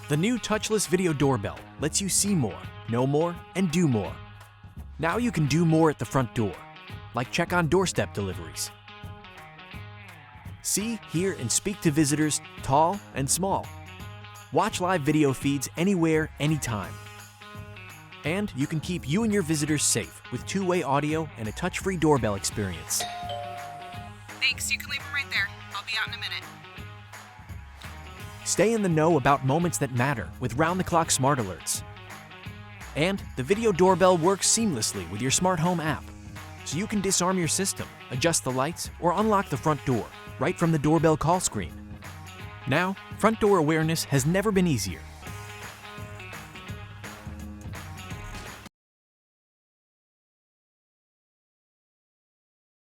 The new touchless video doorbell lets you see more, know more, and do more. Now you can do more at the front door, like check on doorstep deliveries. See, hear, and speak to visitors, tall and small. Watch live video feeds anywhere, anytime. And you can keep you and your visitors safe with two-way audio and a touch-free doorbell experience. Thanks, you can leave them right there. I'll be out in a minute. Stay in the know about moments that matter with round-the-clock smart alerts. And the video doorbell works seamlessly with your smart home app, so you can disarm your system, adjust the lights, or unlock the front door right from the doorbell call screen. Now, front door awareness has never been easier.